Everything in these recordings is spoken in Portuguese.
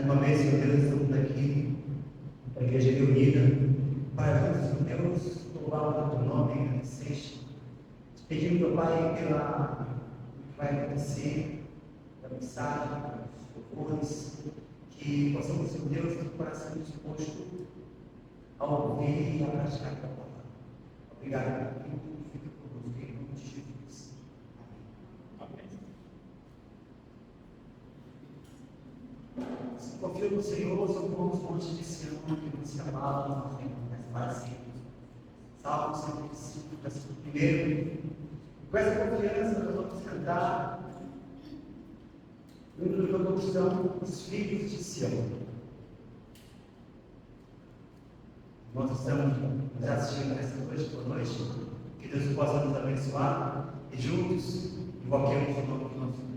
uma vez, Senhor Deus, estamos aqui, a igreja reunida, para juntos, Senhor Deus, louvar o teu nome, agradecer, pedindo, meu Pai, pela que vai acontecer, da mensagem, dos louvores, que possamos, Senhor Deus, ter o coração disposto a ouvir e a praticar a tua palavra. Obrigado por tudo, fica conosco, em nome de Jesus. Amém. Se confio no Senhor, são como os montes de Sião, que não se abalam, mas fazem. Salmo 105, versículo 1. Com essa confiança, nós vamos cantar um dos louvores são os filhos de Sião. Nós estamos nos assistindo essa noite por noite, que Deus possa nos abençoar e juntos invoquemos o nome do nosso Deus.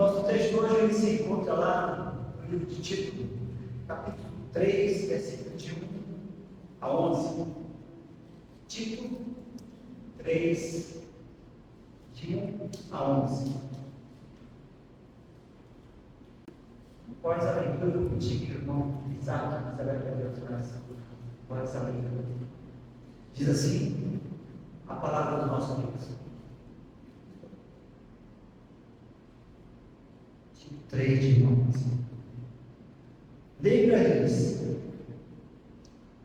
Nosso texto hoje ele se encontra lá no livro de Tito, capítulo 3, versículo de 1 a 11. Tito 3, de 1 a 11. Após a leitura do contigo, irmão Isaac, você vai perder o coração. Após essa leitura. Diz assim a palavra do nosso Deus. 3 de 11. Lembra-lhes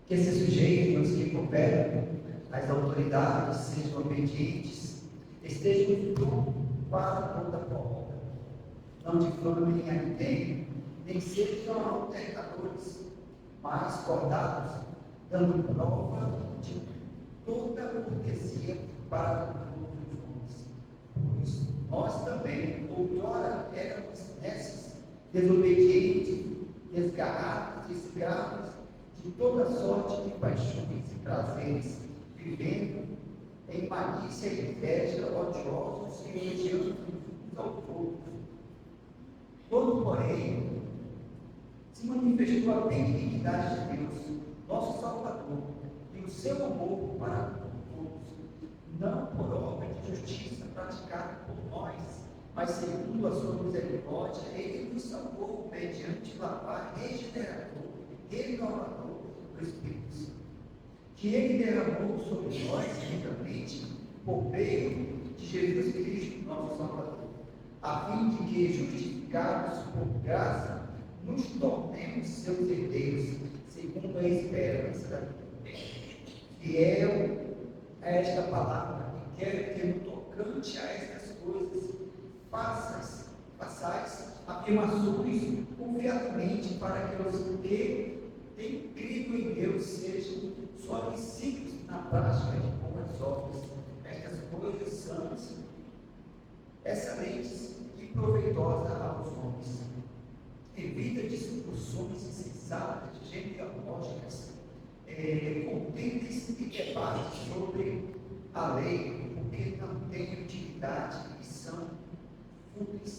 que se sujeitem aos que cooperam as autoridades sejam obedientes, estejam prontos para toda obra, não difamem a ninguém, nem sejam altercadores, mas cordados, dando prova de toda cortesia para com os homens. Pois nós também, outrora, éramos nesses desobedientes, desgarrados, escravos de toda sorte de paixões e prazeres, vivendo em malícia e inveja, odiosos e odiando uns aos outros. Quando, porém, se manifestou a benignidade de Deus, nosso Salvador, e o seu amor para todos, não por obra de justiça praticada por nós, mas segundo a sua misericórdia, ele nos salvou mediante lavar regenerador, renovador do Espírito Santo, que ele derramou sobre nós ricamente por meio de Jesus Cristo, nosso Salvador, a fim de que, justificados por graça, nos tornemos seus herdeiros, segundo a esperança fiel a esta palavra, e quero que, no tocante a estas coisas, façais afirmações confiadamente, para que os que têm crido em Deus sejam solicítulos na prática de boas obras. Estas coisas são excelentes e proveitosas aos homens. Evita discussões insensatas, genealógicas, contentes e debates sobre a lei, porque não têm utilidade e são fúteis.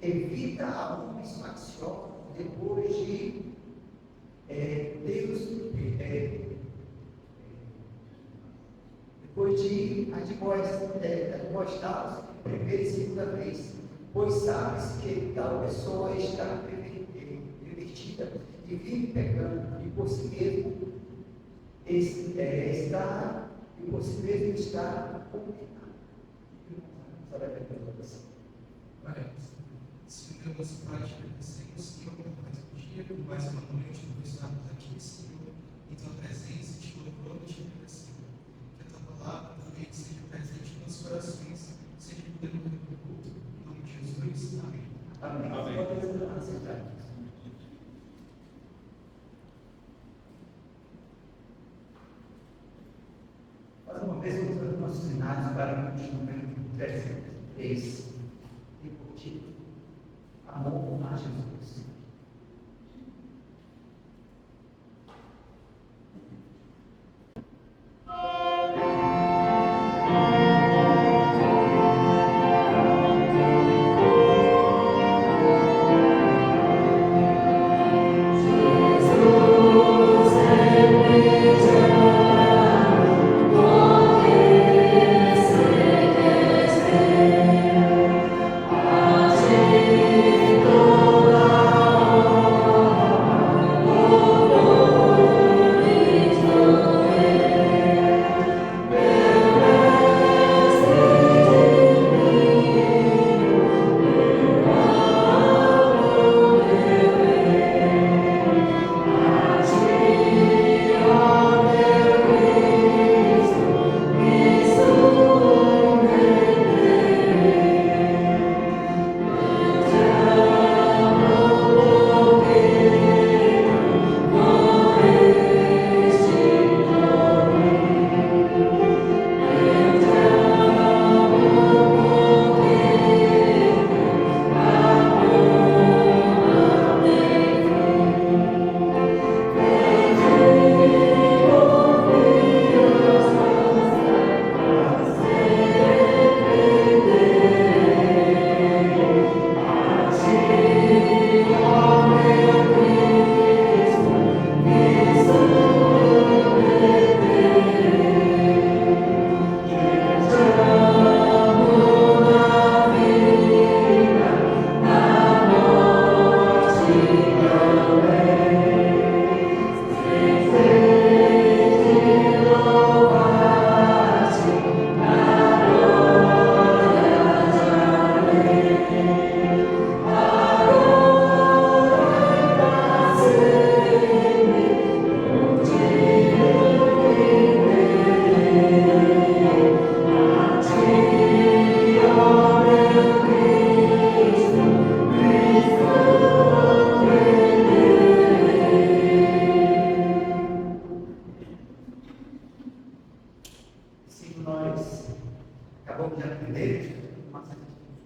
Evita a homens facciosos, depois de admoestá-los primeira e segunda vez, pois sabes que tal pessoa está pervertida e vive pecando, e por si mesmo está condenado. Se temos prática de Senhor, Senhor, mais um dia, mais uma noite, nós estamos aqui, Senhor, em tua presença, te louvando, te agradecendo. Que a tua palavra também seja presente nos corações, seja poder no teu culto, em nome de Jesus. Amém. Amém. Amém. Mais uma vez, vamos fazer nossos sinais para o número 303. Repetir. Amor a Jesus. Toda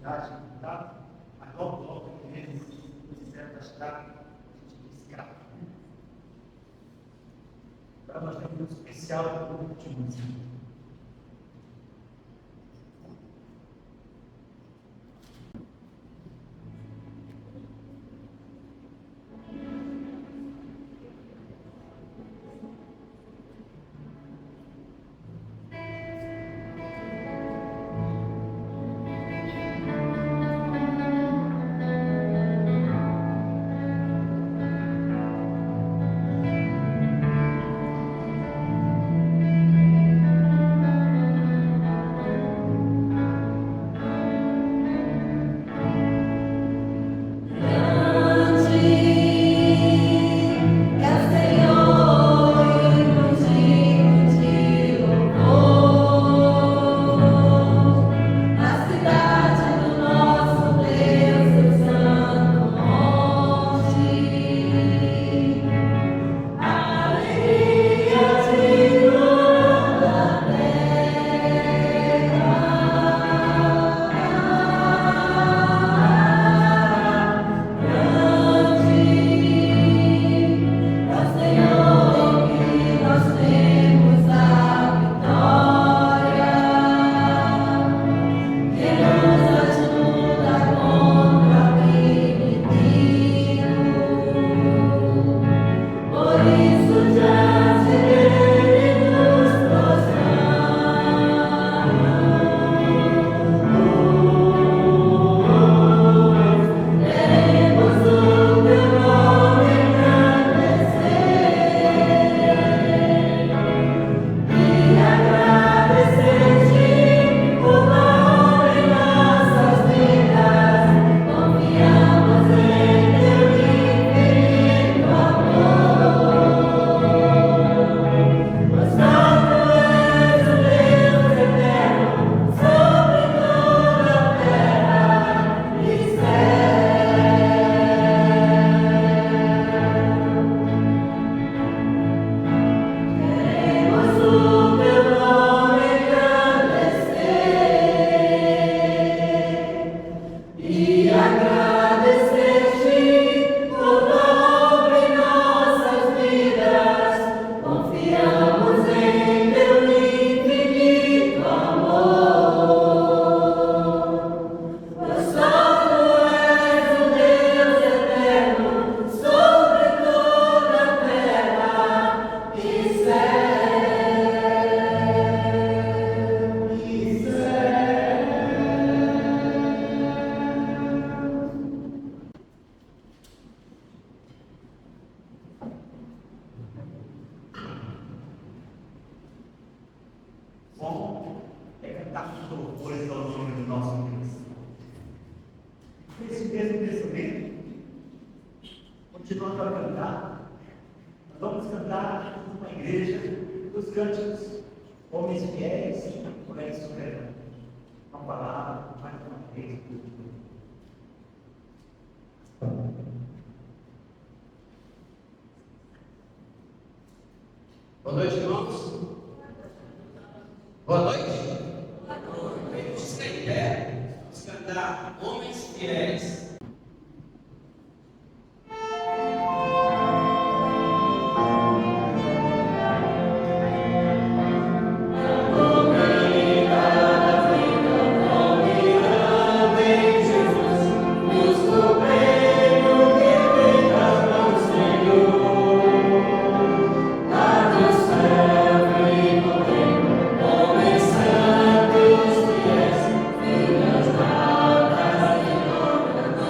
cidade, tá? Mas logo, logo, eles fizeram da cidade, a gente escravo. Agora nós temos um especial para o último dia. Bom é cantar os louvores ao nome do nosso Deus. Nesse mesmo pensamento, continuando a cantar, nós vamos cantar uma igreja dos cânticos, homens fiéis, mulheres soberanas. Uma palavra, mais uma vez, boa noite, irmãos. Boa noite. Vamos ficar em pé. Vamos cantar Homens Fiéis. Santos,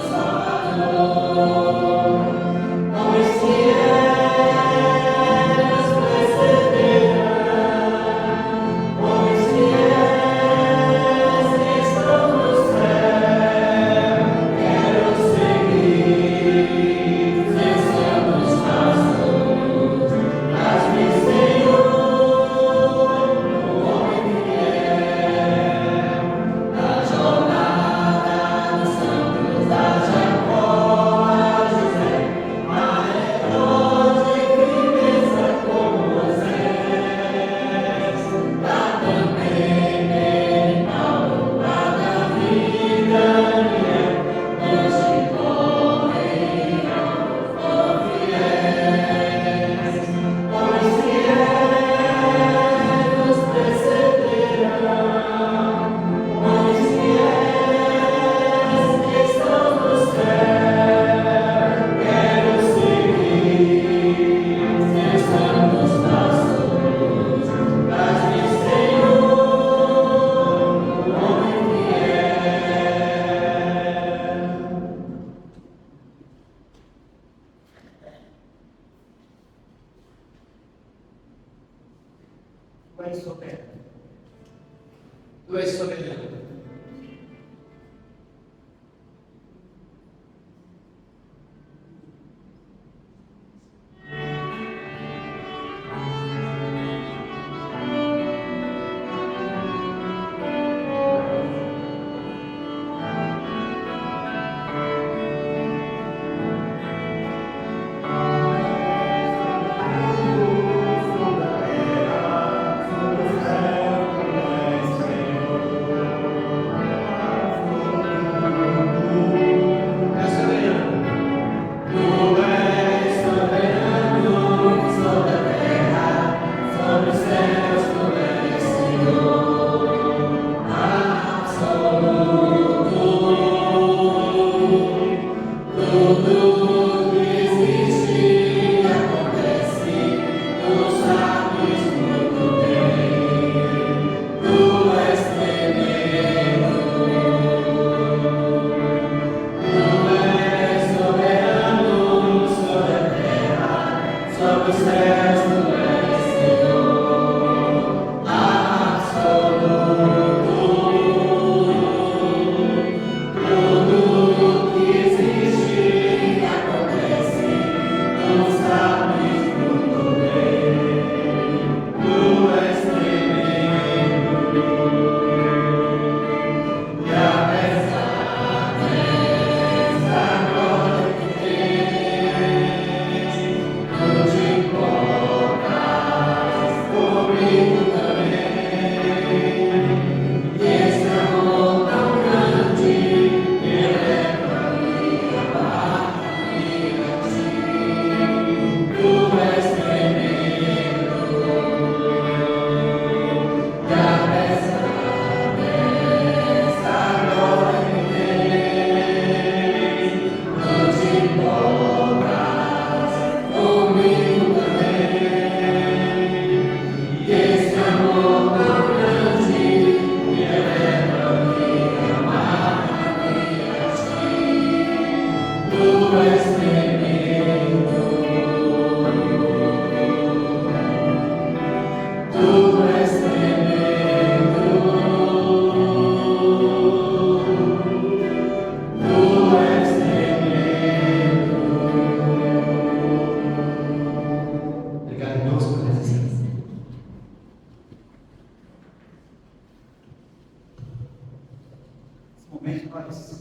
momento nós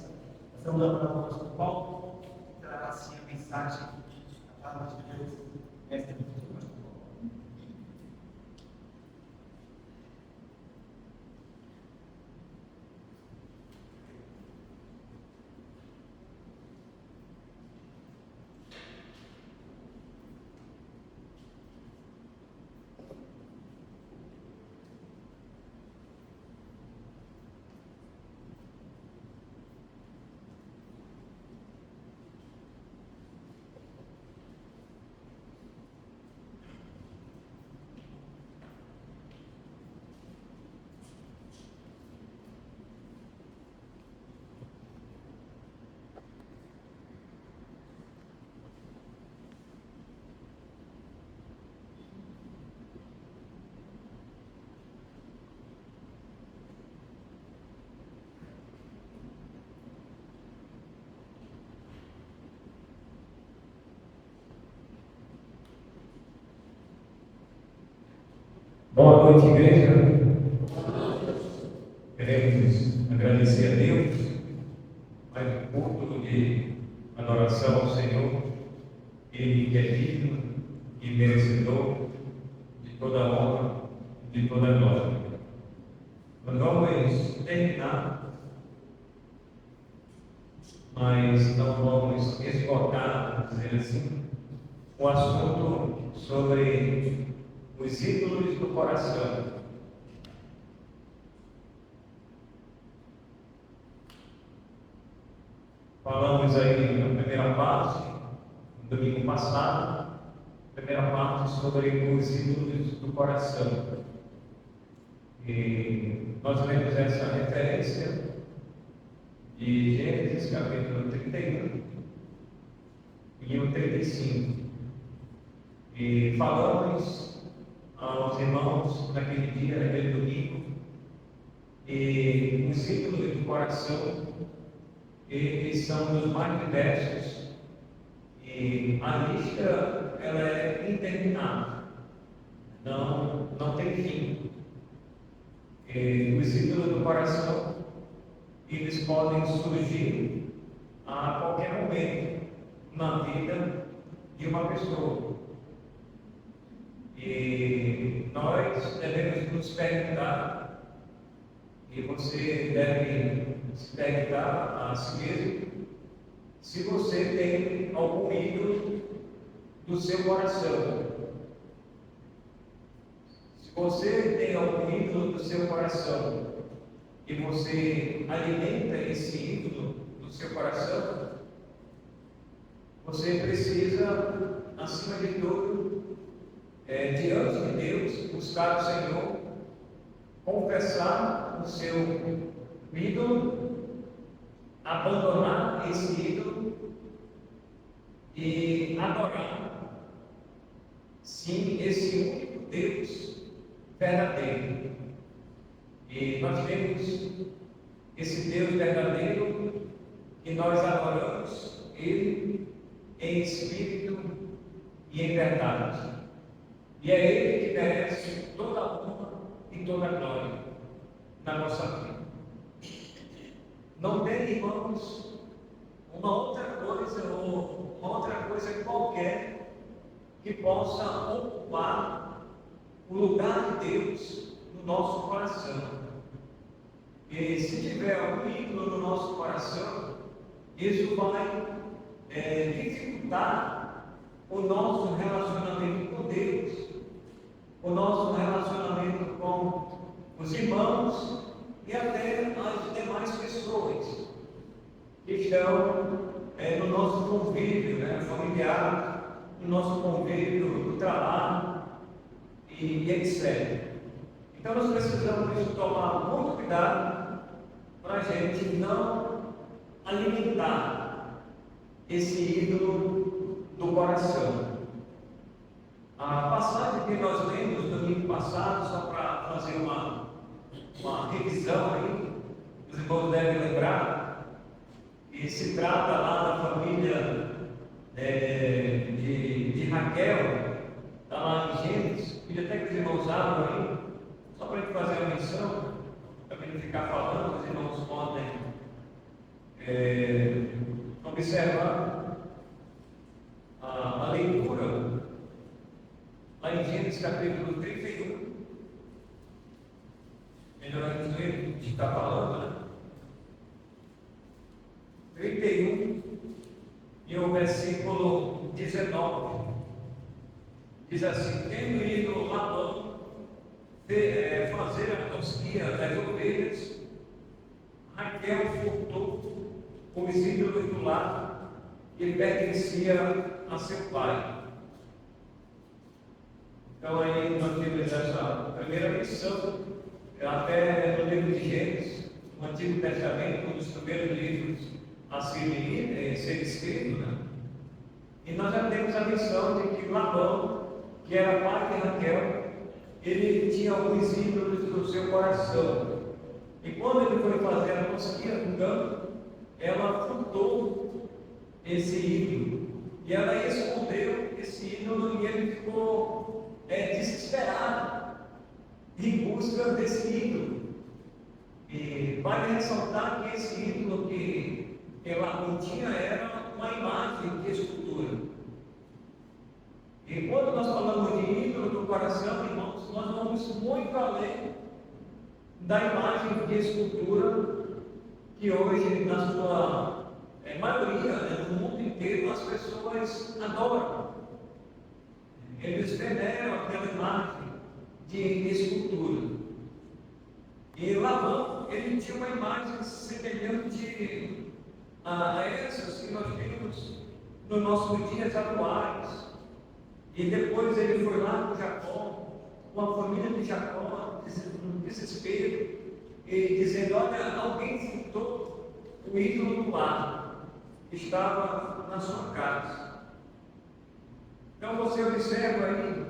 estamos dando para o apóstolo Paulo, que trará assim a mensagem da palavra de Deus. Esta é a apóstolo Paulo. Boa noite, igreja. Queremos agradecer a Deus mais um culto de adoração ao Senhor, Ele que é digno e merecedor de toda a honra e de toda a glória. Nós vamos terminar, mas não vamos esgotar, vamos dizer assim, o assunto sobre os ídolos do coração. Falamos aí na primeira parte, no domingo passado, primeira parte sobre os ídolos do coração. E nós lemos essa referência de Gênesis capítulo 31 e o 35. E falamos aos irmãos naquele dia, naquele domingo, e os ídolos do coração, eles são dos mais diversos, e a lista ela é interminável, não tem fim. E os ídolos do coração, eles podem surgir a qualquer momento na vida de uma pessoa. E nós devemos nos perguntar, e você deve se perguntar a si mesmo, se você tem algum ídolo do seu coração. Se você tem algum ídolo do seu coração e você alimenta esse ídolo do seu coração, você precisa, acima de tudo, diante de Deus, buscar o Senhor, confessar o seu ídolo, abandonar esse ídolo e adorar, sim, esse único Deus verdadeiro. E nós temos esse Deus verdadeiro que nós adoramos, Ele em espírito e em verdade. E é Ele que merece toda a honra e toda a glória na nossa vida. Não tem, irmãos, uma outra coisa qualquer que possa ocupar o lugar de Deus no nosso coração. E se tiver algum ídolo no nosso coração, isso vai dificultar o nosso relacionamento com Deus, o nosso relacionamento com os irmãos e até as demais pessoas que estão no nosso convívio familiar, no nosso convívio do trabalho e etc. Então nós precisamos tomar muito cuidado para a gente não alimentar esse ídolo do coração. A passagem que nós lemos no domingo passado, só para fazer uma revisão aí, os irmãos devem lembrar, que se trata lá da família de Raquel, está lá em Gênesis, e até que os irmãos abram aí, só para a gente fazer a menção, para a gente ficar falando, os irmãos podem observar a leitura lá em Gênesis capítulo 31. Melhorando ele que está falando, né? 31 e o versículo 19 diz assim: tendo ido Labão fazer a tosquia das ovelhas, Raquel furtou os ídolos do lar que pertencia a seu pai. Então aí nós tivemos essa primeira lição, até no livro de Gênesis, no Antigo Testamento, um dos primeiros livros a ser escrito, né? E nós já temos a lição de que Labão, que era pai de Raquel, ele tinha alguns ídolos no seu coração. E quando ele foi fazer a tosquia no campo, ela furtou esse ídolo. E ela escondeu esse ídolo e ele ficou desesperado em busca desse ídolo. E vale ressaltar que esse ídolo que ela tinha era uma imagem de escultura. E quando nós falamos de ídolo do coração, irmãos, nós vamos muito além da imagem de escultura que hoje, na sua maioria, né, no mundo inteiro, as pessoas adoram. Eles veneram aquela imagem de escultura. E Labão, ele tinha uma imagem semelhante a essas que nós temos nos nossos dias atuais. E depois ele foi lá com Jacó, com a família de Jacó, no desespero, e dizendo: olha, alguém furtou o ídolo do lar, que estava na sua casa. Então você observa aí,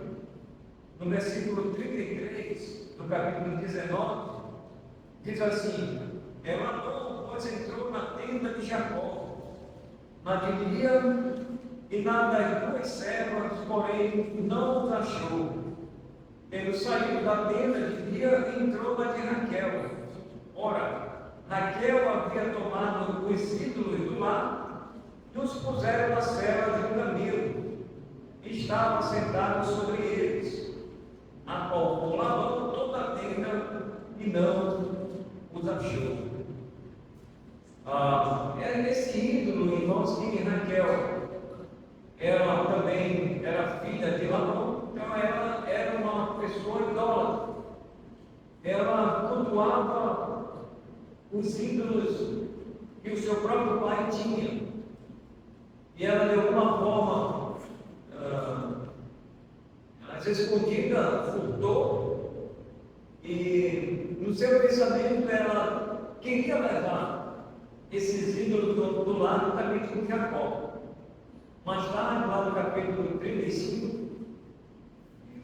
no versículo 33, do capítulo 19, diz assim: Labão, pois, entrou na tenda de Jacó, na de Lia e na das duas servas, porém não os achou. Tendo saído da tenda de Lia, entrou na de Raquel. Ora, Raquel havia tomado os ídolos do lar e os puseram na cela de um camelo, e estava sentado sobre eles. Apalpou Labão toda a tenda e não os achou. Esse ídolo, irmãos, que Raquel, ela também era filha de Labão, então ela era uma pessoa idólatra. Ela cultuava os ídolos que o seu próprio pai tinha. E ela, de alguma forma, às escondida, furtou, e no seu pensamento ela queria levar esses ídolos do lado também com Jacó. Mais tarde, lá no capítulo 35,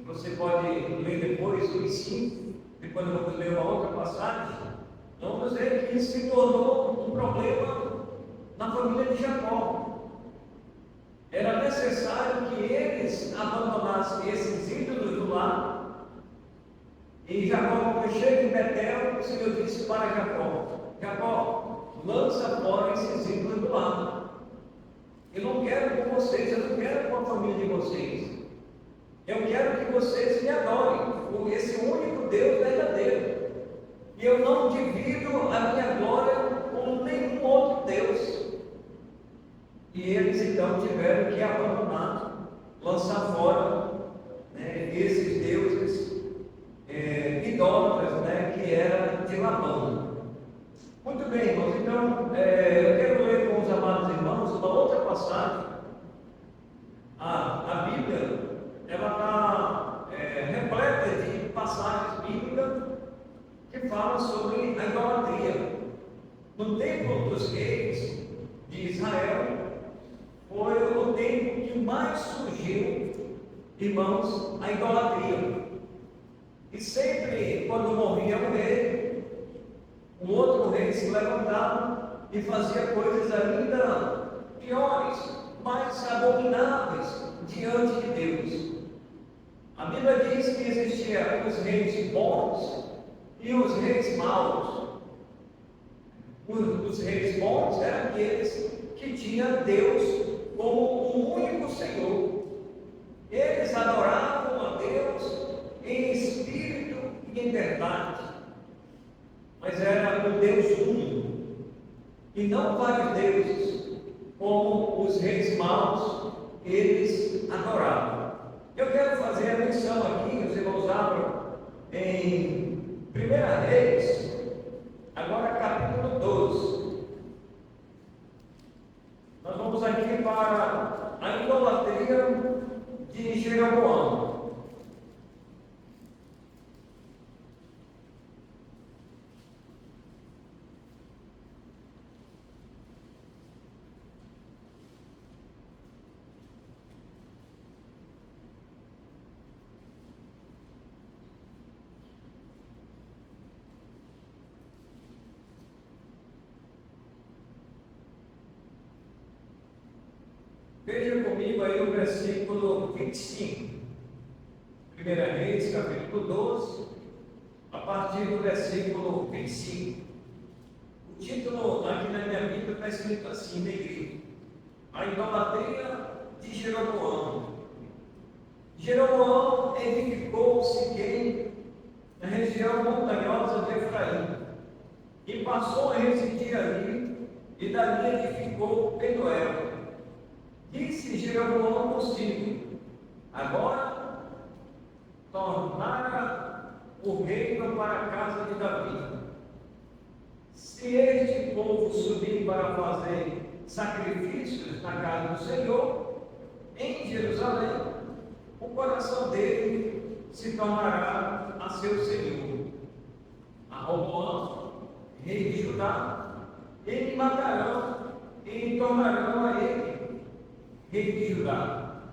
você pode ler depois os 5, depois vamos ler uma outra passagem, vamos ver que isso se tornou um problema na família de Jacó. Era necessário que eles abandonassem esses ídolos do lar. E Jacó, quando chega em Betel, o Senhor disse para Jacó: Jacó, lança fora esses ídolos do lar. Eu não quero com vocês, eu não quero com a família de vocês. Eu quero que vocês me adorem, por esse único Deus verdadeiro. E eu não divido a minha glória com nenhum outro Deus. E eles então tiveram que abandonar, lançar fora, né, esses deuses idólatras, né, que era de Labão. Muito bem, irmãos, então eu quero ler com os amados irmãos uma outra passagem. A Bíblia, ela está repleta de passagens bíblicas que falam sobre a idolatria. No tempo dos reis de Israel, foi o tempo que mais surgiu, irmãos, a idolatria. E sempre, quando morria um rei, um outro rei se levantava e fazia coisas ainda piores, mais abomináveis diante de Deus. A Bíblia diz que existiam os reis bons e os reis maus. Os reis bons eram aqueles que tinham Deus como o único Senhor. Eles adoravam a Deus em espírito e em verdade, mas era o Deus único, e não vários deuses, como os reis maus eles adoravam. Eu quero fazer a menção aqui, os irmãos abram em 1 Reis, agora capítulo 12. Nós vamos aqui para a idolatria de Jeroboão. Veja comigo aí o versículo 25. 1 Reis, capítulo 12, a partir do versículo 25. O título aqui na minha Bíblia está escrito assim, negrito: a idolatria de Jeroboão. Jeroboão edificou Siquém, na região montanhosa de Efraim, e passou a residir ali, e dali edificou Penuel. Disse Jeroboão consigo: agora tornara o reino para a casa de Davi. Se este povo subir para fazer sacrifícios na casa do Senhor, em Jerusalém, o coração dele se tornará a seu senhor. A Roboão, rei de Judá, ele matarão e tornarão a ele rei de Judá,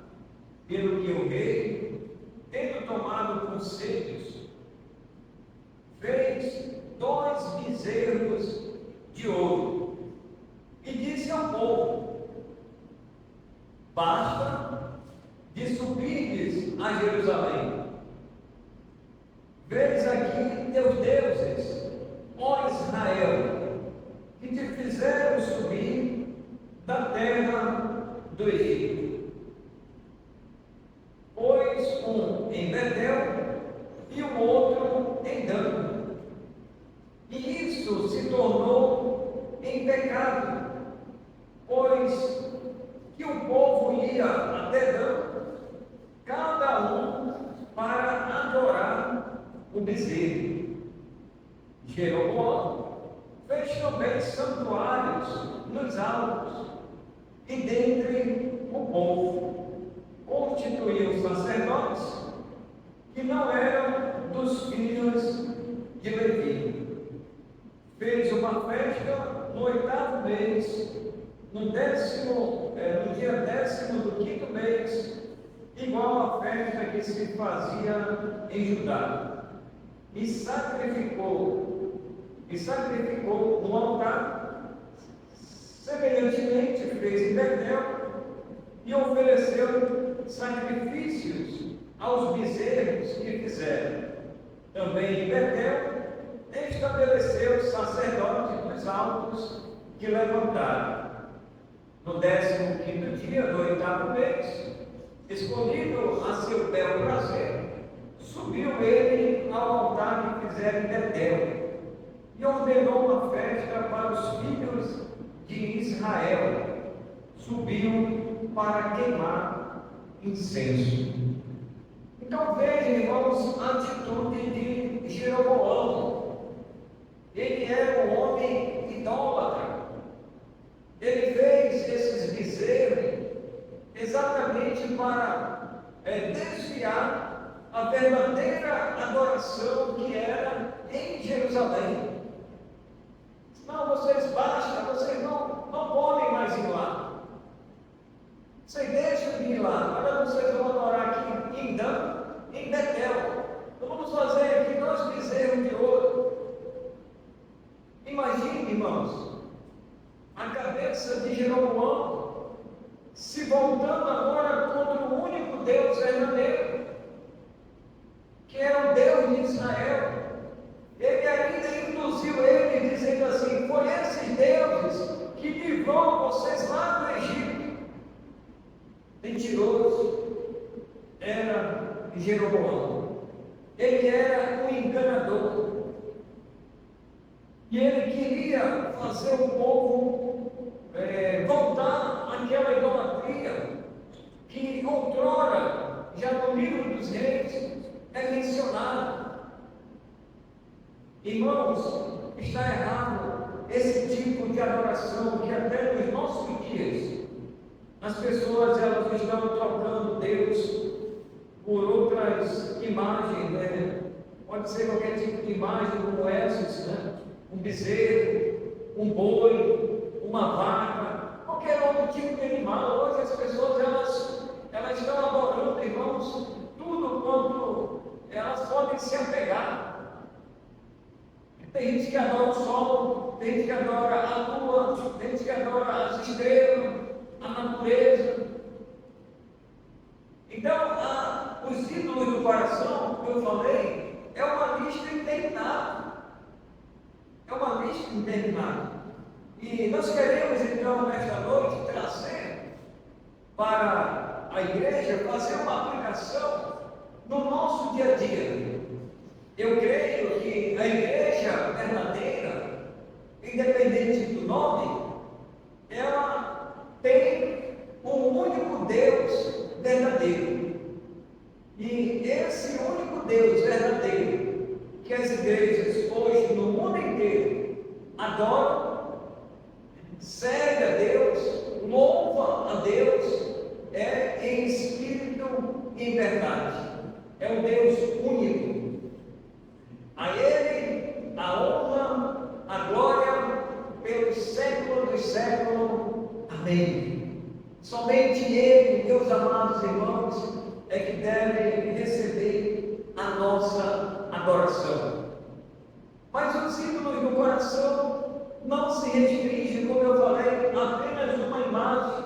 pelo que o rei, tendo tomado conselhos, fez 2 bezerros de ouro e disse ao povo: basta de subirdes a Jerusalém. Vês aqui teus deuses, ó Israel, que te fizeram subir da terra do Egito, pois um em Betel e o outro em Dan. E isso se tornou em pecado, pois que o povo ia até Dan, cada um para adorar o bezerro. Jeroboão fez também santuários nos altos, e dentre o povo constituiu sacerdotes que não eram dos filhos de Levi. Fez uma festa no 8º mês, no dia 10º do 5º mês, igual à festa que se fazia em Judá, e sacrificou no altar. Semelhantemente fez em Betel e ofereceu sacrifícios aos bezerros que fizeram. Também em Betel estabeleceu sacerdotes dos altos que levantaram. No 15º dia do 8º mês, escolhido a seu bel prazer, subiu ele ao altar que fizeram em Betel e ordenou uma festa para os filhos de Israel. Subiu para queimar incenso. Então vejam, irmãos, a atitude de Jeroboão. Ele era um homem idólatra. Ele fez esses bezerros exatamente para desviar a verdadeira adoração que era em Jerusalém. Não, vocês baixam, vocês não podem mais ir lá. Vocês deixam de ir lá. Agora vocês vão adorar aqui em Dan, em Betel. Então vamos fazer aqui 2 bezerros de ouro. Imagine, irmãos, a cabeça de Jeroboão se voltando agora contra o único Deus verdadeiro, que era o Deus de Israel. Ele ainda induziu ele, dizendo assim: foi esse livrou vocês lá do Egito. Mentiroso era Jeroboão. Ele era um enganador. E ele queria fazer o povo voltar àquela idolatria que outrora, já no livro dos reis, é mencionado. Irmãos, está errado esse tipo de adoração que até nos nossos dias as pessoas elas estão trocando Deus por outras imagens, né? Pode ser qualquer tipo de imagem como essas, né? Um bezerro, um boi, uma vaca, qualquer outro tipo de animal. Hoje as pessoas elas estão adorando, irmãos, tudo quanto elas podem se apegar. Tem gente que adora o sol, tem gente que adora a lua, tem gente que adora as estrelas, a natureza. Então, os ídolos do coração, como eu falei, é uma lista interminável. É uma lista interminável. E nós queremos, então, nesta noite, trazer para a igreja, fazer uma aplicação no nosso dia a dia. Eu creio que a igreja verdadeira, independente do nome, ela tem um único Deus verdadeiro. E esse único Deus verdadeiro, que as igrejas hoje no mundo inteiro adoram, serve a Deus, louva a Deus, é em espírito e em verdade. É um Deus único. A Ele a honra, a glória pelos séculos dos séculos. Amém. Somente Ele, meus amados irmãos, é que deve receber a nossa adoração. Mas os ídolos do coração não se restringem, como eu falei, apenas uma imagem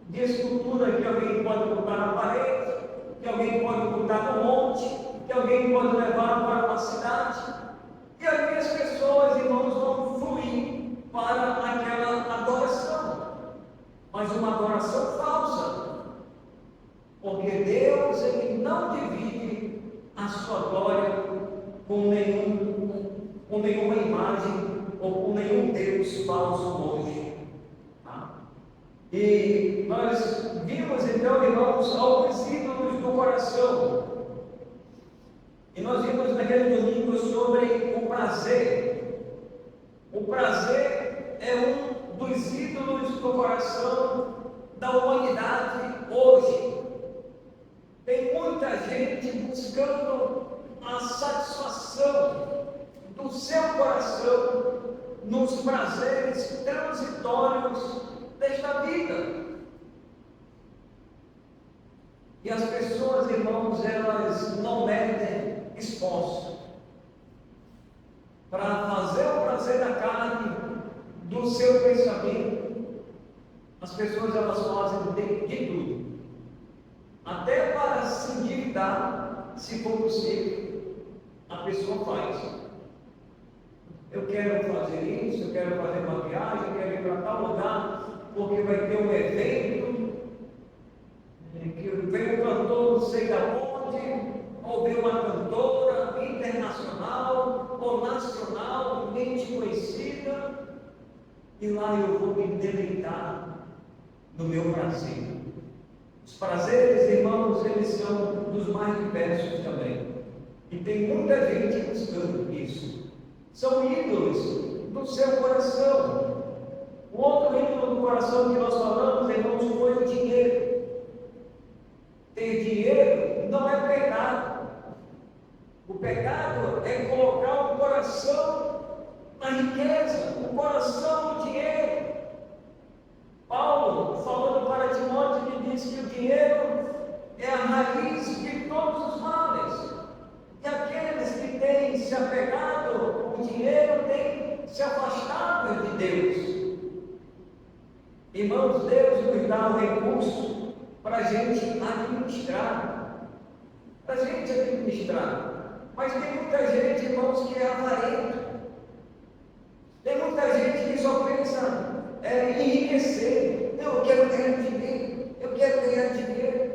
de escultura que alguém pode botar na parede, que alguém pode botar no monte, que alguém pode levar para uma cidade, e ali as pessoas, irmãos, vão fluir para aquela adoração, mas uma adoração falsa, porque Deus ele não divide a sua glória com nenhuma imagem ou com nenhum Deus falso hoje. E nós vimos então, irmãos, alguns ídolos do coração. E nós vimos naquele domingo sobre o prazer. O prazer é um dos ídolos do coração da humanidade hoje. Tem muita gente buscando a satisfação do seu coração nos prazeres transitórios desta vida. E as pessoas, irmãos, elas não medem esforço para fazer o prazer da carne do seu pensamento. As pessoas elas fazem de tudo, até para se endividar, se for possível, a pessoa faz. Eu quero fazer isso, eu quero fazer uma viagem, eu quero ir para tal lugar, porque vai ter um evento, que vem um cantor não sei da onde, ou vem uma cantora internacional ou nacionalmente conhecida, e lá eu vou me deleitar no meu prazer. Os prazeres, irmãos, eles são dos mais diversos também. E tem muita gente buscando isso. São ídolos do seu coração. O outro ídolo do coração que nós falamos, irmãos, foi o dinheiro. Ter dinheiro não é pecado. O pecado é colocar o coração na riqueza, o coração no dinheiro. Paulo, falando para Timóteo, ele diz que o dinheiro é a raiz de todos os males. E aqueles que têm se apegado ao dinheiro têm se afastado de Deus. Irmãos, Deus nos dá um recurso para a gente administrar. Para a gente administrar. Mas tem muita gente, irmãos, que é avarento. Tem muita gente que só pensa em enriquecer. Não, eu quero ganhar dinheiro, eu quero ganhar dinheiro.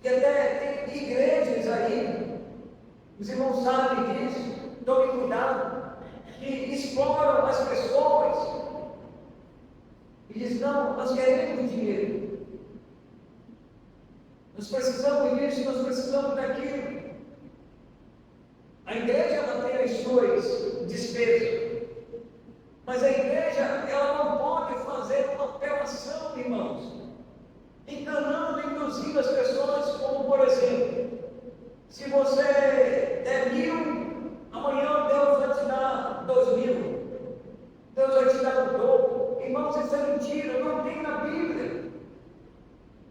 E até tem igrejas aí, os irmãos sabem disso, tomem cuidado, que exploram as pessoas e dizem, não, nós queremos dinheiro, nós precisamos disso, nós precisamos daquilo. A igreja ela tem as suas despesas, mas a igreja ela não pode fazer uma apelação, irmãos, enganando, induzindo as pessoas, como por exemplo, se você der 1.000, amanhã Deus vai te dar 2.000, Deus vai te dar o dobro. Irmãos, isso é mentira, não tem na Bíblia.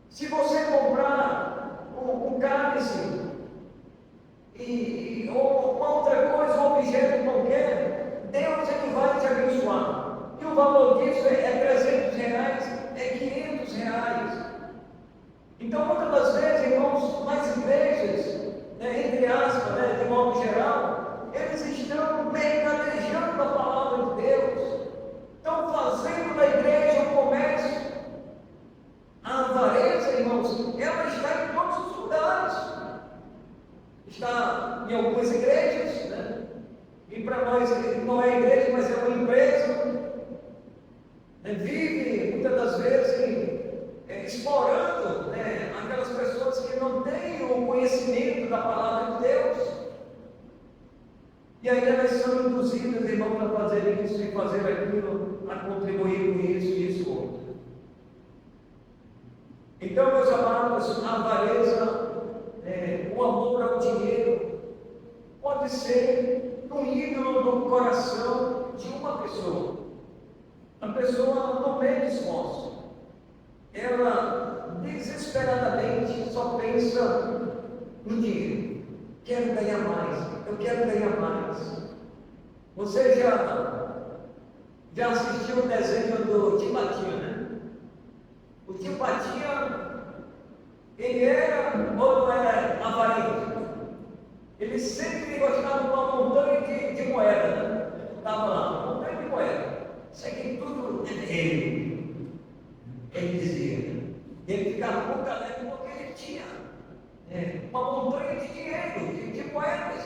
Se você comprar um cálice ou uma outra coisa, um objeto qualquer, Deus ele vai te abençoar. E o valor disso é R$300, é R$500. Então, muitas das vezes, irmãos, nas igrejas, entre aspas, de modo geral, eles estão mercadejando a palavra de Deus, estão fazendo da igreja um comércio. A avareza, irmãos, ela está em todos os lugares. Está em algumas igrejas, e para nós não é igreja, mas é uma empresa. Vive, muitas das vezes, explorando aquelas pessoas que não têm o conhecimento da palavra de Deus. E aí elas são induzidas, irmãos, a fazer isso e fazer aquilo, a contribuir com isso e isso outro. Então, meus amados, a avareza, o amor ao dinheiro, pode ser um ídolo no coração de uma pessoa. A pessoa não mede esforço. Ela desesperadamente só pensa no dinheiro. Quero ganhar mais, eu quero ganhar mais. Você já assistiu o desenho do Tio Patinha, né? O Tio Patinha, ele era ou não era avarento? Ele sempre gostava de uma montanha de moeda, né? Estava lá, uma montanha de moeda. Isso aqui tudo é dele. Ele dizia. Ele ficava muito alegre porque ele tinha uma montanha de dinheiro, de moedas,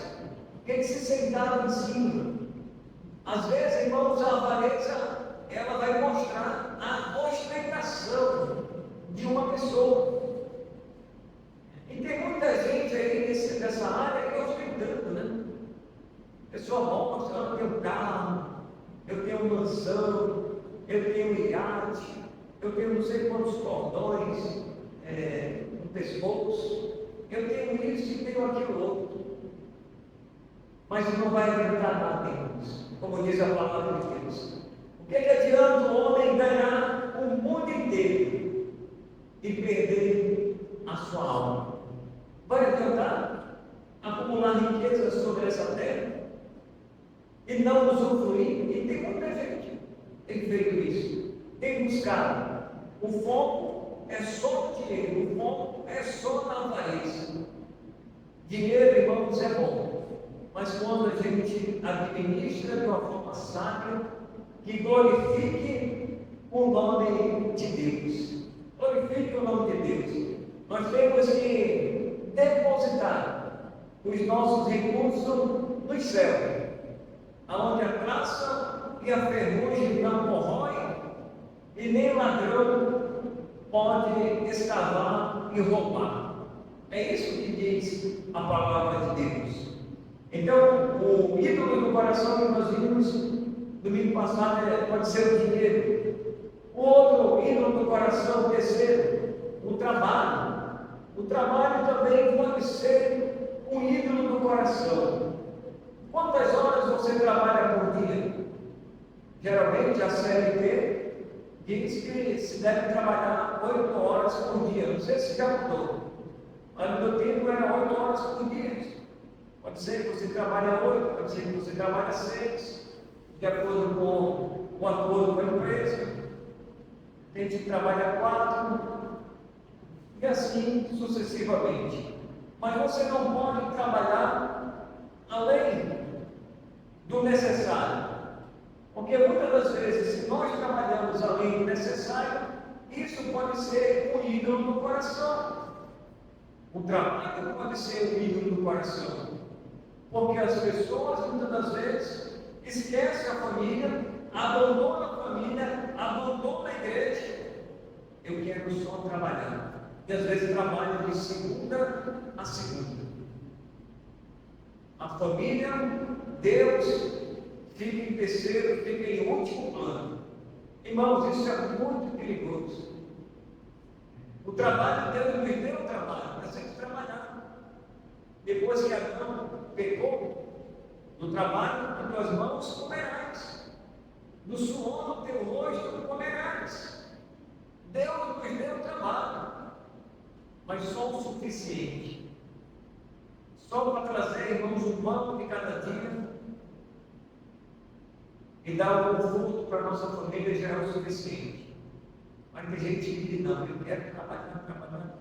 que ele se sentava em cima. Às vezes, irmãos, a avareza, ela vai mostrar a ostentação de uma pessoa. E tem muita gente aí nessa área que é ostentando, né? Pessoa boa mostrando, eu tenho um carro, eu tenho uma mansão, eu tenho um iate, eu tenho não sei quantos cordões no pescoço, eu tenho isso e tenho aquilo outro. Mas não vai adiantar nada, irmãos, como diz a palavra de Deus. O que adianta o homem ganhar o mundo inteiro e perder a sua alma? Vai adiantar acumular riquezas sobre essa terra e não usufruir? E tem muita gente que tem feito isso, tem buscado. O foco é só no dinheiro, o foco é só na avareza. Dinheiro, irmãos, é bom, mas quando a gente administra de uma forma sábia, que glorifique o nome de Deus. Glorifique o nome de Deus. Nós temos que depositar os nossos recursos nos céus, aonde a traça e a ferrugem não corroem, e nem ladrão pode escavar e roubar. É isso que diz a palavra de Deus. Então, o ídolo do coração que nós vimos domingo passado pode ser o dinheiro. O outro ídolo do coração, o terceiro, o trabalho. O trabalho também pode ser um ídolo do coração. Quantas horas você trabalha por dia? Geralmente a CLT diz que se deve trabalhar 8 horas por dia. Não sei se já mudou, mas no meu tempo era 8 horas por dia. Pode ser que você trabalhe 8, pode ser que você trabalhe 6, de acordo com o acordo com a empresa. Tem gente que trabalha 4, e assim sucessivamente. Mas você não pode trabalhar além do necessário. Porque muitas das vezes, se nós trabalhamos além isso pode ser um ídolo no coração. O trabalho pode ser um ídolo no coração. Porque as pessoas, muitas das vezes, esquecem a família, abandonam a família, abandonam a igreja. Eu quero só trabalhar. E às vezes trabalho de segunda a segunda. A família, Deus, fica em terceiro, fica em último plano. Irmãos, isso é muito perigoso. O trabalho, Deus nos deu o trabalho, nós temos que trabalhar. Depois que Adão pecou, no trabalho das tuas mãos comerás, no suor do teu rosto comerás. Deus nos deu o trabalho, mas só o suficiente. Só para trazer, irmãos, um pão de cada dia e dar o conforto para a nossa família já é o suficiente. Mas tem gente que diz, não, eu quero trabalhar.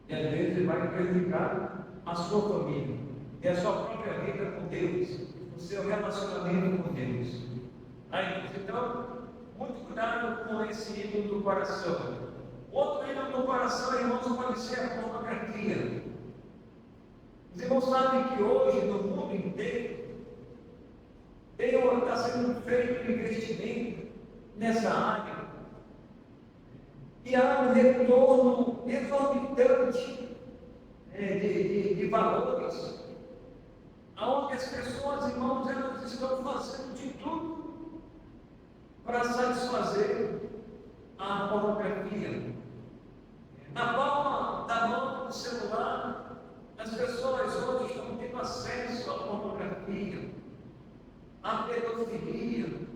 E às vezes vai prejudicar a sua família e a sua própria vida com Deus, o seu relacionamento com Deus. Aí, então, muito cuidado com esse ídolo do coração. Outro ídolo do coração, irmãos, pode ser a pornografia. Os irmãos sabem que hoje, no mundo inteiro, está sendo feito um investimento nessa área. E há um retorno exorbitante de valores, aonde as pessoas, irmãos, elas estão fazendo de tudo para satisfazer a pornografia. Na palma da mão do celular, as pessoas hoje estão tendo acesso à pornografia, à pedofilia,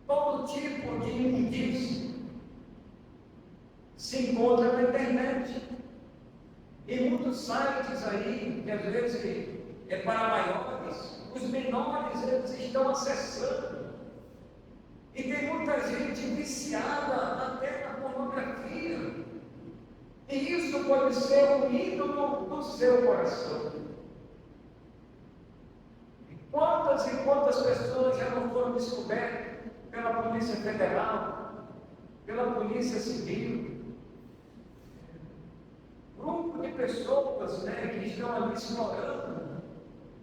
todo tipo de imundícia se encontra na internet. Em muitos sites aí, que às vezes é para maiores, os menores eles estão acessando. E tem muita gente viciada até na pornografia. E isso pode ser um ídolo do seu coração. Quantas e quantas pessoas já não foram descobertas pela Polícia Federal, pela Polícia Civil? Grupo de pessoas, que estão ali explorando,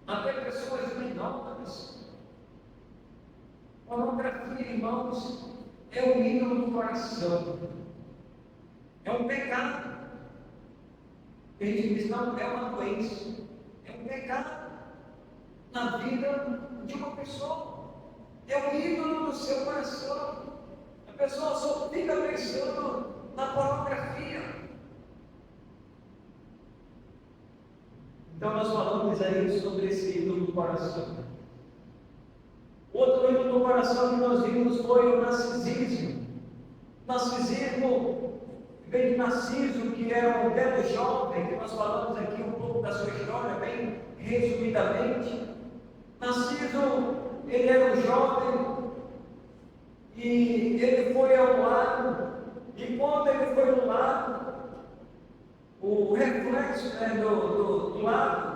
até pessoas menores. Pornografia, irmãos, é um ídolo do coração. É um pecado. A gente diz, não, é uma doença. É um pecado na vida de uma pessoa. É um ídolo do seu coração. A pessoa só fica pensando na pornografia. Então nós falamos aí sobre esse ídolo do coração. Outro ídolo do coração que nós vimos foi o narcisismo. Narcisismo vem de Narciso, que era um belo jovem, que nós falamos aqui um pouco da sua história, bem resumidamente. Narciso, ele era um jovem e ele foi ao lago, e quando ele foi no lago, o reflexo do lago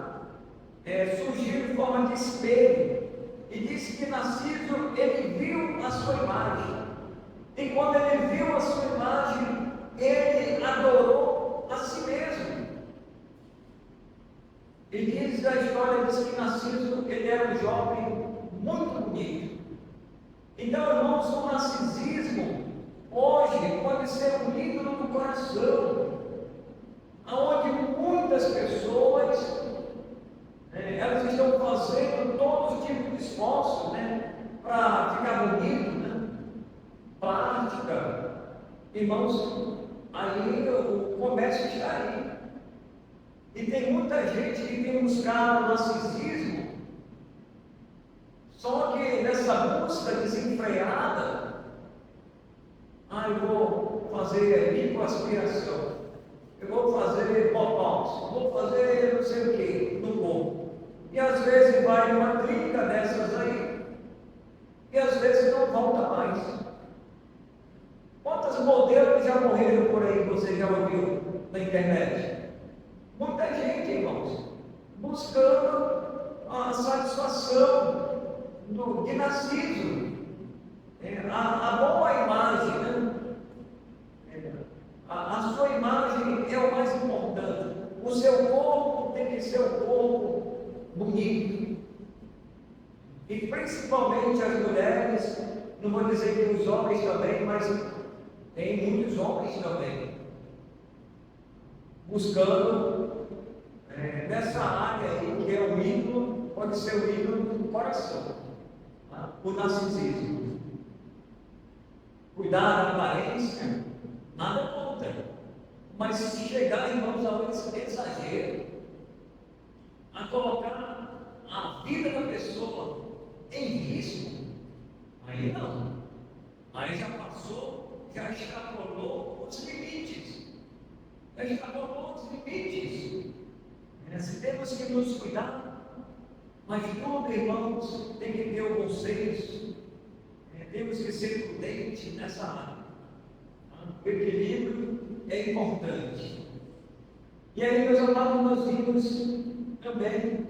surgiu em forma de espelho, e disse que Narciso, ele viu a sua imagem, e quando ele viu a sua imagem, ele adorou a si mesmo. E diz a história, diz que Narciso, ele era um jovem muito bonito. Então, irmãos, o narcisismo hoje pode ser um ídolo do coração, onde muitas pessoas elas estão fazendo todo tipo de esforço para ficar bonito, plástica. Irmãos, aí o comércio está aí. E tem muita gente que tem buscado o narcisismo, só que nessa busca desenfreada, eu vou fazer lipoaspiração, eu vou fazer botox, vou fazer não sei o que no corpo. E às vezes vai uma clínica dessas aí, e às vezes não volta mais. Quantos modelos já morreram por aí, você já ouviu na internet? Muita gente, irmãos, buscando a satisfação de Narciso, a boa imagem, bonito. E principalmente as mulheres, não vou dizer que os homens também, mas tem muitos homens também, buscando nessa área aí, que é o ídolo, pode ser o ídolo do coração, tá? O narcisismo. Cuidar da aparência, nada contra. Mas se chegar, irmãos, a esse exagero, a colocar a vida da pessoa em risco, aí não. Aí já passou, já extrapolou os limites. Já extrapolou os limites. Se temos que nos cuidar, mas tudo, irmãos, tem que ter o bom senso. Temos que ser prudentes nessa área. O equilíbrio é importante. E aí, meus amados, nós vimos também,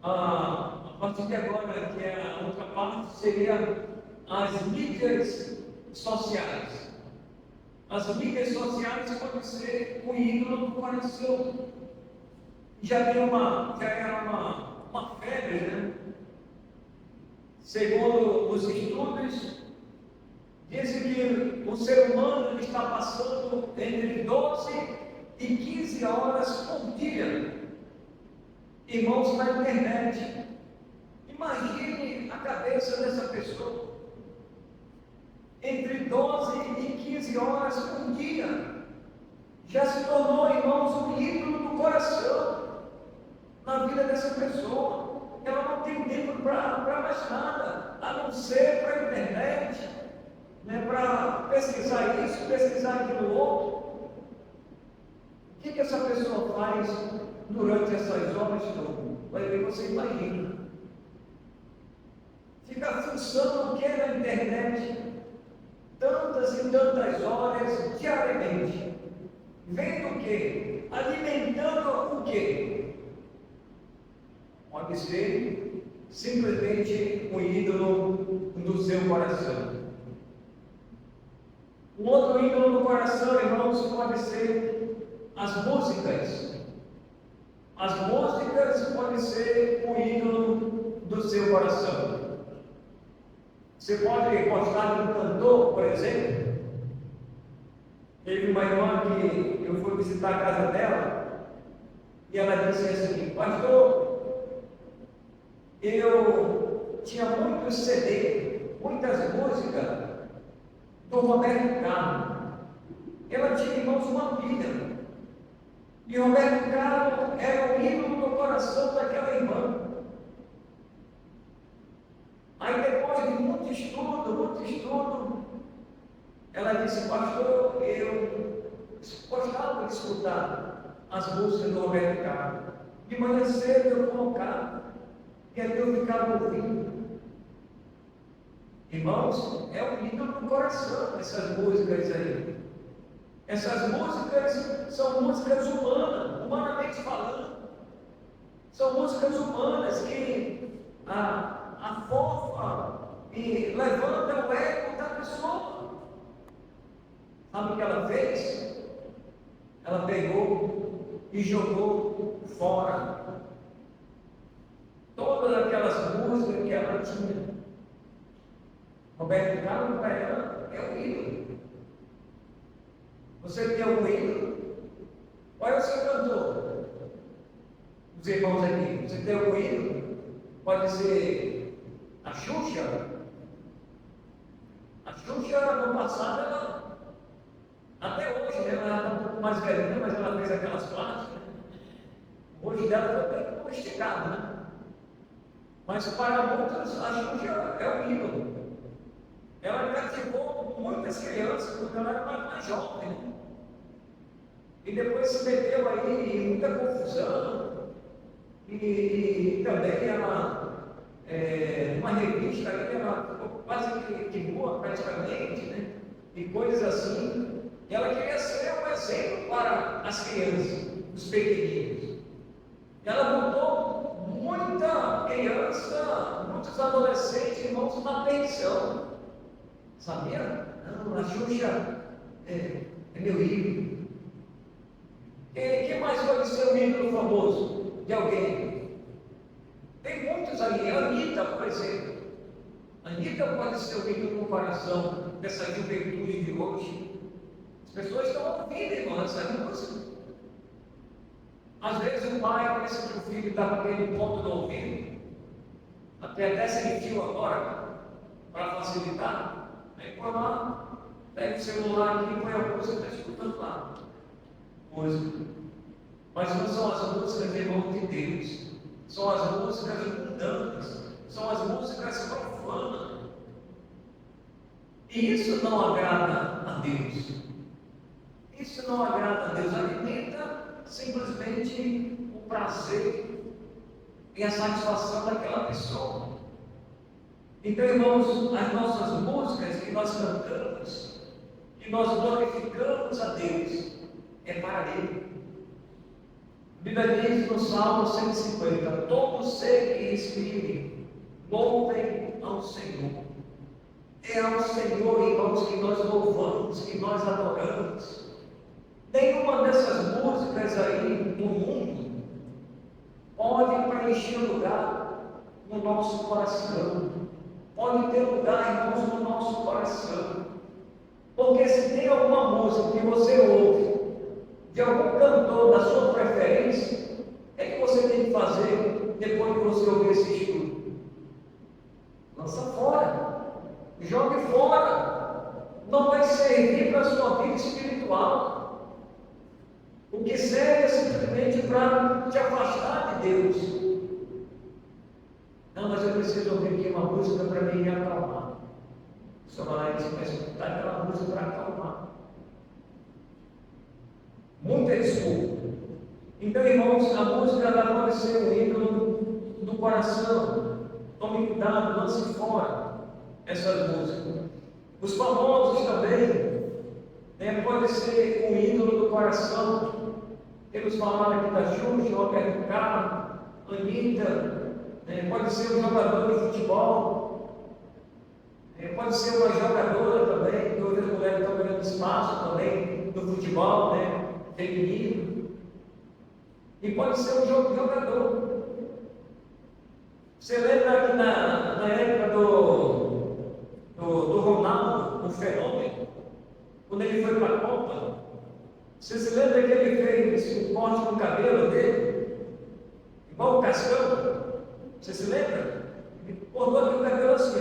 a partir de agora, que é a outra parte, seria as mídias sociais. As mídias sociais podem ser o ídolo do coração. Já era uma febre, né? Segundo os estudos, dizem que o ser humano está passando entre 12 e 15 horas por dia, irmãos, na internet. Imagine a cabeça dessa pessoa. Entre 12 e 15 horas por dia. Já se tornou, irmãos, um ídolo do coração na vida dessa pessoa. Ela não tem tempo para mais nada, a não ser para a internet, né, para pesquisar isso, pesquisar aquilo outro. O que essa pessoa faz durante essas horas todas? Vai ver, você imagina. Fica fuçando o que é na internet, tantas e tantas horas diariamente. Vendo o quê? Alimentando o quê? Pode ser simplesmente um ídolo do seu coração. Um outro ídolo do coração, irmãos, pode ser as músicas. As músicas podem ser um ídolo do seu coração. Você pode gostar de um cantor, por exemplo. Teve uma irmã que eu fui visitar a casa dela e ela disse assim: pastor, eu tinha muitos CD, muitas músicas do Roberto Carlos. Ela tinha, irmãos, uma pilha. E Roberto Carlos era o ídolo do coração daquela irmã. Aí depois de muito estudo, ela disse: pastor, eu gostava de escutar as músicas do Roberto Carlos. De manhã cedo eu colocava, e aí eu ficava ouvindo. Irmãos, é o ídolo do coração essas músicas aí. Essas músicas são músicas humanas, humanamente falando. São músicas humanas que afofa e levanta o ego da pessoa. Sabe o que ela fez? Ela pegou e jogou fora todas aquelas músicas que ela tinha. Roberto Carlos para ela é um ídolo. Você tem algum ídolo? Qual é o seu cantor? Os irmãos aqui, você tem algum ídolo? Pode ser a Xuxa. A Xuxa, no passado, ela, até hoje, ela está um pouco mais velhinha, mas ela fez aquelas plásticas. Hoje dela foi bem investigada, né? Mas para muitos, a Xuxa é um ídolo. Ela cativou muitas crianças, porque ela era mais jovem, né? E depois se meteu aí em muita confusão. E também ela, uma revista aí, ela ficou quase que boa praticamente, né? E coisas assim. E ela queria ser um exemplo para as crianças, os pequeninos. Ela botou muita criança, muitos adolescentes, irmãos, na pensão. Sabia? Não, a Xuxa é meu ídolo. Quem mais pode ser um ídolo famoso de alguém? Tem muitos aí, a Anitta, por exemplo. A Anitta pode ser ouvido no coração dessa juventude de hoje. As pessoas estão ouvindo, irmão, essa música. Às vezes o pai pensa que o filho está com aquele ponto do ouvido, até sem fio agora, para facilitar. Aí põe lá, pega o celular aqui e põe a música e está escutando lá. Música. Mas não são as músicas de nome de Deus, são as músicas mundanas, são as músicas profanas. E isso não agrada a Deus. Isso não agrada a Deus. Alimenta simplesmente o prazer e a satisfação daquela pessoa. Então, irmãos, as nossas músicas que nós cantamos, que nós glorificamos a Deus, é para Ele. A Bíblia diz no Salmo 150: todo ser que respire, louvem ao Senhor. É ao Senhor, irmãos, que nós louvamos, que nós adoramos. Nenhuma dessas músicas aí no mundo pode preencher lugar no nosso coração. Pode ter lugar, irmãos, no nosso coração. Porque se tem alguma música que você ouve de algum cantor da sua preferência, é que você tem que fazer depois que você ouvir esse estudo? Lança fora, jogue fora. Não vai servir para a sua vida espiritual. O que serve é simplesmente para te afastar de Deus. Não, mas eu preciso ouvir aqui uma música para me acalmar. O senhor vai lá e diz: mas escutar aquela música para acalmar. Muita desculpa. Então, irmãos, a música ela pode ser um ídolo do coração. Tome cuidado, lance fora essas músicas. Os famosos também, pode ser um ídolo do coração. Temos falado aqui da Xuxa, Roberto Carlos, Anitta, pode ser um jogador de futebol, pode ser uma jogadora também, que outras mulheres estão ganhando espaço também no futebol, feminino. E pode ser um jogador. Você lembra que na época do Ronaldo, o fenômeno, quando ele foi para a Copa, você se lembra que ele fez um corte no cabelo dele? Igual o Cascão? Você se lembra? Ele cortou aqui o cabelo assim,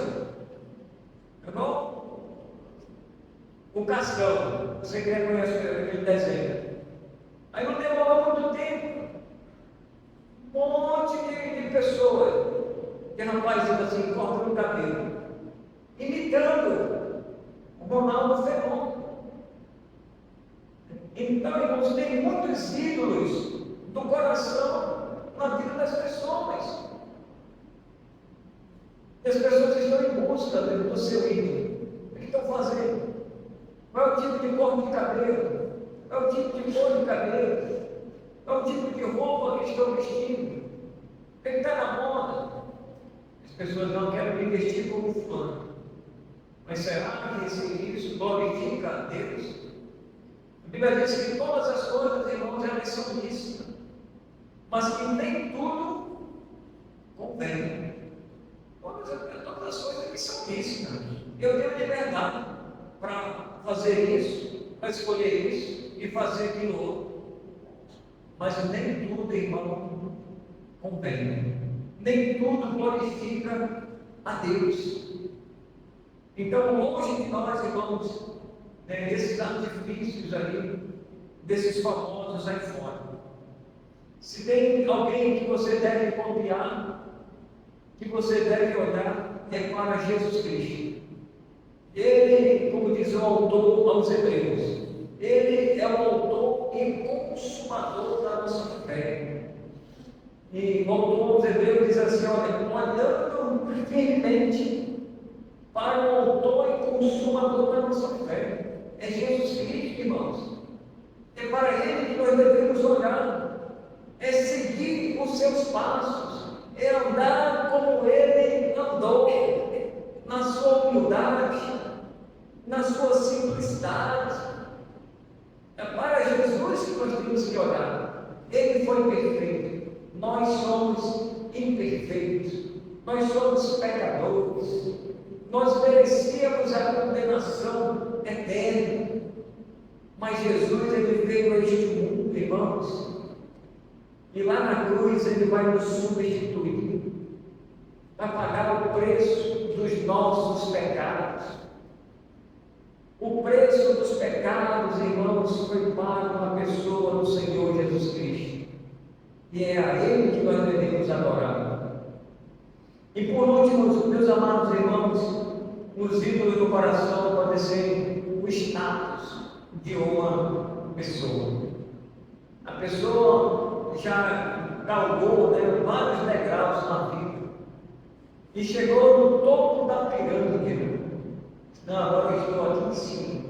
ó. Igual o Cascão. Você que conhece aquele desenho. Aí não demorou muito tempo. Um monte de pessoas, que rapazinho assim, cortando o cabelo, imitando o Ronaldo Fenômeno. Então, irmãos, tem muitos ídolos do coração na vida das pessoas. E as pessoas estão em busca do seu ídolo. O que estão fazendo? Qual é o tipo de corte de cabelo? Qual é o tipo de cor de cabelo? Qual é o tipo de roupa que estão vestindo? O que está na moda? As pessoas não querem me vestir como fulano. Mas será que isso glorifica a Deus? A Bíblia diz que todas as coisas, irmãos, elas são lícitas, mas que nem tudo convém. Todas as coisas que são lícitas. Eu tenho liberdade para fazer isso, para escolher isso e fazer aquilo outro. Mas nem tudo, irmão, convém. Nem tudo glorifica a Deus. Então, longe de nós, irmãos, desses artifícios ali, desses famosos aí fora. Se tem alguém que você deve copiar, que você deve olhar, é para Jesus Cristo. Ele, como diz o autor aos Hebreus, ele é o autor e consumador da nossa fé. E o autor aos Hebreus diz assim: olha, olhando firmemente para o autor e consumador da nossa fé. É Jesus Cristo, irmãos. É para Ele que nós devemos olhar. É seguir os seus passos. É andar como Ele andou. Na sua humildade, na sua simplicidade. É para Jesus que nós temos que olhar. Ele foi perfeito. Nós somos imperfeitos, nós somos pecadores, nós merecíamos a condenação eterna, mas Jesus, ele veio a este mundo, irmãos, e lá na cruz ele vai nos substituir, vai pagar o preço dos nossos pecados. O preço dos pecados, irmãos, foi pago na pessoa do Senhor Jesus Cristo. E é a Ele que nós devemos adorar. E por último, meus amados irmãos, os ídolos do coração podem ser o status de uma pessoa. A pessoa já galgou, né, vários degraus na vida e chegou no topo da pirâmide. Não, agora eu estou aqui em cima.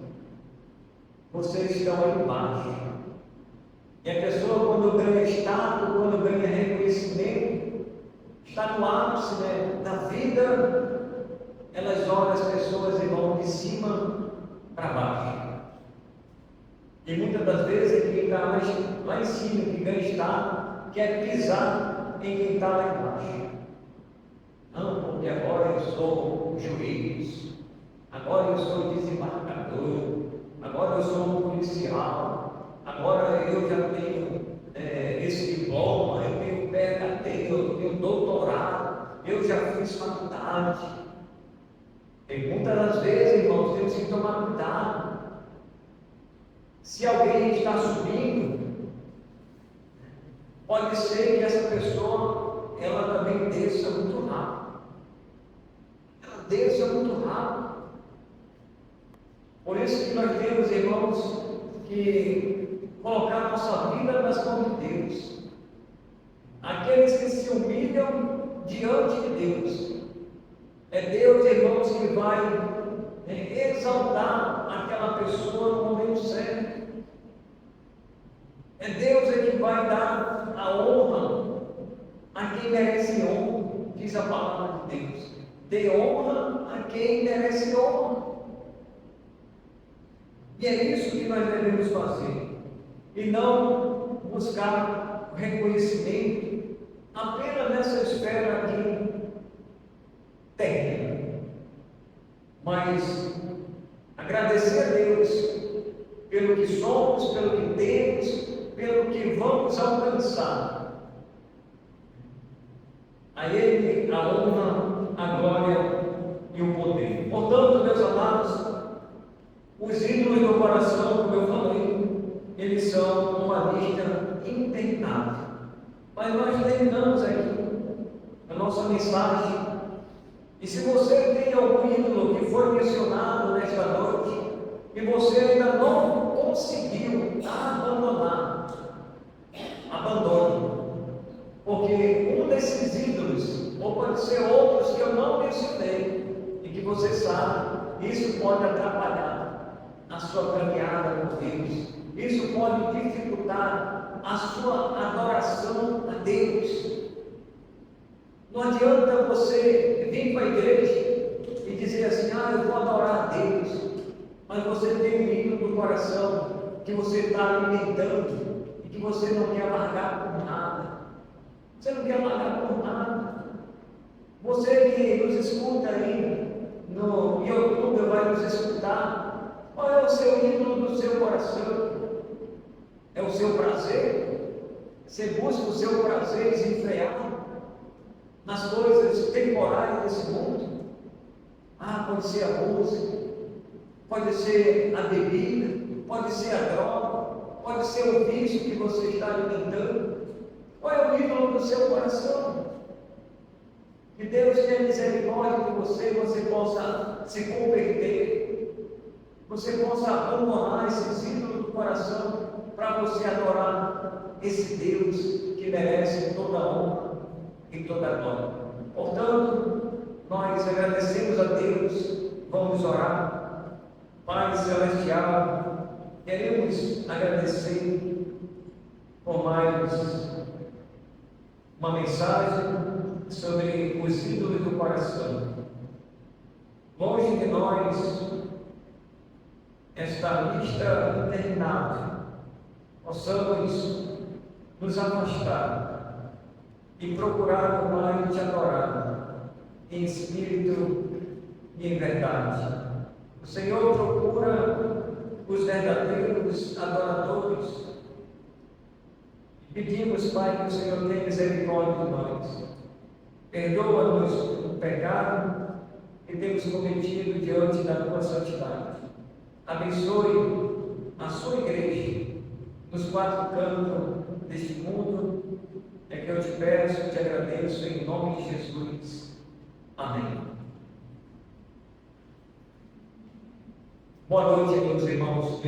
Vocês estão aí embaixo. E a pessoa, quando ganha status, quando ganha reconhecimento, está no ápice, né, da vida, elas olham as pessoas e vão de cima para baixo. E muitas das vezes quem está lá em cima, que ganha status, quer pisar em quem está lá embaixo. Não, porque agora eu sou juiz, agora eu sou desembargador, agora eu sou um policial, agora eu já tenho esse diploma, eu tenho PhD, eu tenho doutorado, eu já fiz faculdade. E muitas das vezes, irmãos, temos que tomar cuidado. Se alguém está subindo, pode ser que essa pessoa, ela também desça muito rápido. Ela desça muito rápido. Por isso que nós temos, irmãos, que colocar nossa vida nas mãos de Deus. Aqueles que se humilham diante de Deus. É Deus, irmãos, que vai exaltar aquela pessoa no momento certo. É Deus que vai dar a honra a quem merece honra, diz a palavra de Deus. Dê honra a quem merece honra. E é isso que nós devemos fazer. E não buscar reconhecimento apenas nessa esfera aqui terrena. Mas agradecer a Deus pelo que somos, pelo que temos, pelo que vamos alcançar. A Ele a honra, a glória e o poder. Portanto, meus amados, os ídolos do coração, como eu falei, eles são uma lista interminável. Mas nós terminamos aqui a nossa mensagem. E se você tem algum ídolo que foi mencionado nesta noite, e você ainda não conseguiu abandonar, abandone. Porque um desses ídolos, ou pode ser outros que eu não mencionei, e que você sabe, isso pode atrapalhar a sua caminhada com Deus. Isso pode dificultar a sua adoração a Deus. Não adianta você vir para a igreja e dizer assim, eu vou adorar a Deus, mas você tem um ídolo no coração que você está alimentando e que você não quer largar por nada. Você não quer largar por nada. Você que nos escuta aí no YouTube, vai nos escutar. Qual é o seu ídolo do seu coração? É o seu prazer? Você busca o seu prazer desenfreado nas coisas temporárias desse mundo? Pode ser a música, pode ser a bebida, pode ser a droga, pode ser o vício que você está alimentando. Qual é o ídolo do seu coração? Que Deus tenha misericórdia de você, você possa se converter, você possa abandonar esses ídolos do coração para você adorar esse Deus que merece toda a honra e toda a glória. Portanto, nós agradecemos a Deus, vamos orar. Pai Celestial, queremos agradecer por mais uma mensagem sobre os ídolos do coração. Longe de nós esta lista interminável, possamos nos afastar e procurar o Pai te adorar, em espírito e em verdade. O Senhor procura os verdadeiros adoradores. Pedimos, Pai, que o Senhor tenha misericórdia de nós. Perdoa-nos o pecado que temos cometido diante da tua santidade. Abençoe a sua igreja nos quatro cantos deste mundo. É que eu te peço e te agradeço em nome de Jesus. Amém. Boa noite, meus irmãos.